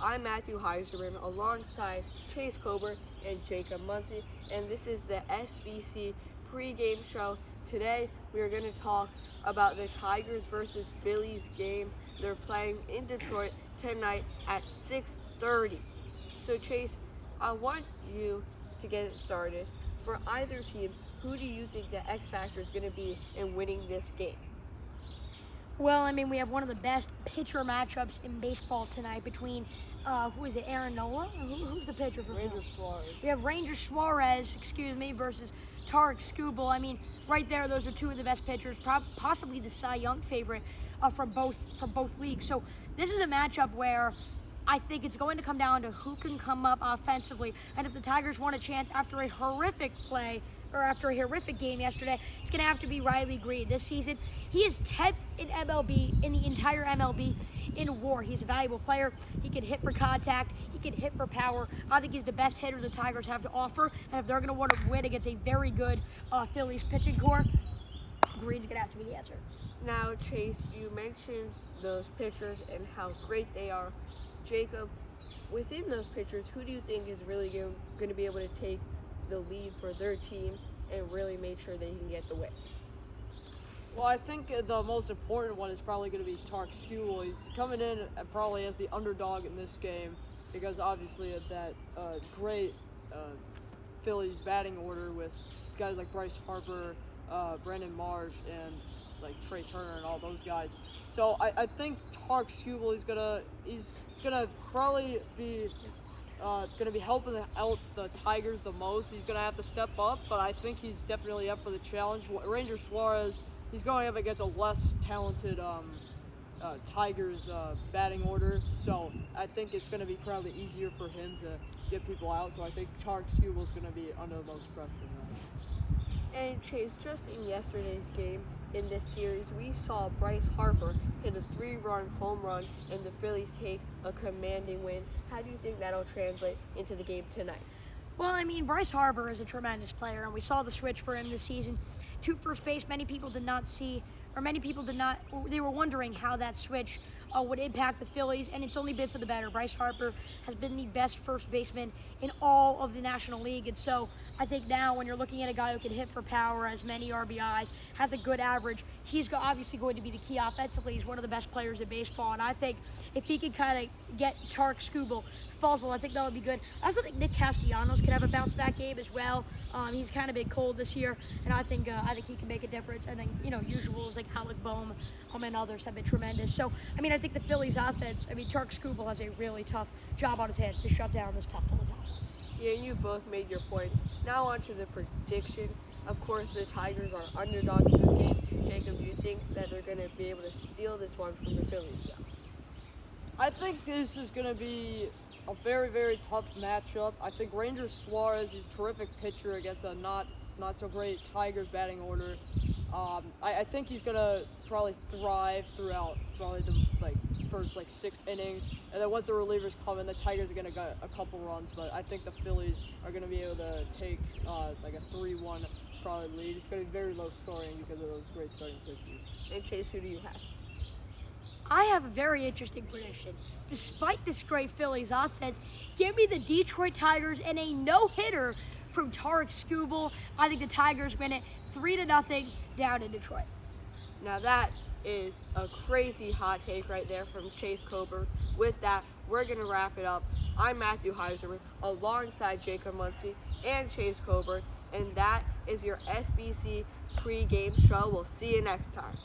I'm Matthew Heiserman alongside Chase Colbert and Jacob Muncie, and this is the SBC pregame show. Today we are going to talk about the Tigers versus Phillies game. They're playing in Detroit tonight at 6:30. So Chase, I want you to get it started. For either team, who do you think the X factor is going to be in winning this game? Well, I mean, we have one of the best pitcher matchups in baseball tonight between, who is it, Aaron Nola? Who's the pitcher for Ranger Philly? Suarez. We have Ranger Suarez, versus Tarek Skubal. I mean, right there, those are two of the best pitchers, possibly the Cy Young favorite from both leagues. So this is a matchup where I think it's going to come down to who can come up offensively. And if the Tigers want a chance after a horrific game yesterday, it's going to have to be Riley Greene. This season, he is 10th in MLB, in the entire MLB, in WAR. He's a valuable player. He can hit for contact. He can hit for power. I think he's the best hitter the Tigers have to offer. And if they're going to want to win against a very good Phillies pitching core, Green's going to have to be the answer. Now, Chase, you mentioned those pitchers and how great they are. Jacob, within those pitchers, who do you think is really going to be able to take the lead for their team and really make sure they can get the win? Well, I think the most important one is probably going to be Tarek Skubal. He's coming in probably as the underdog in this game because obviously of that great Phillies batting order with guys like Bryce Harper, Brandon Marsh, and like Trey Turner and all those guys. So I think Tarek Skubal is gonna probably be helping out the Tigers the most. He's gonna have to step up, but I think he's definitely up for the challenge. Ranger Suarez, he's going up against a less talented Tigers batting order, so I think it's gonna be probably easier for him to get people out. So I think Tarek Skubal is gonna be under the most pressure now. And Chase, just in yesterday's game in this series, we saw Bryce Harper hit a 3-run home run and the Phillies take a commanding win. How do you think that'll translate into the game tonight? Well, I mean, Bryce Harper is a tremendous player, and we saw the switch for him this season to first base. Many people did not, they were wondering how that switch would impact the Phillies, and it's only been for the better. Bryce Harper has been the best first baseman in all of the National League, and so I think now when you're looking at a guy who can hit for power, has many RBIs, has a good average, he's obviously going to be the key offensively. He's one of the best players in baseball, and I think if he can kind of get Tarek Skubal fuzzled, I think that would be good. I also think Nick Castellanos could have a bounce-back game as well. He's kind of been cold this year, and I think he can make a difference. And then, usuals like Alec Boehm and others have been tremendous. So, I mean, I think the Phillies offense, Tarek Skubal has a really tough job on his hands to shut down this tough Phillies offense. Yeah, and you've both made your points. Now on to the prediction. Of course, the Tigers are underdogs in this game. Jacob, do you think that they're going to be able to steal this one from the Phillies? Yeah. I think this is going to be a very, very tough matchup. I think Ranger Suarez is a terrific pitcher against a not so great Tigers batting order. I think he's going to probably thrive throughout probably the first 6 innings. And then once the relievers come in, the Tigers are going to get a couple runs. But I think the Phillies are going to be able to take a 3-1 probably lead. It's going to be very low scoring because of those great starting pitchers. And Chase, who do you have? I have a very interesting prediction. Despite this great Phillies offense, give me the Detroit Tigers and a no-hitter from Tarek Skubal. I think the Tigers win it 3-0 down in Detroit. Now that is a crazy hot take right there from Chase Colbert. With that, we're going to wrap it up. I'm Matthew Heiserman alongside Jacob Muncie and Chase Colbert, and that is your SBC pregame show. We'll see you next time.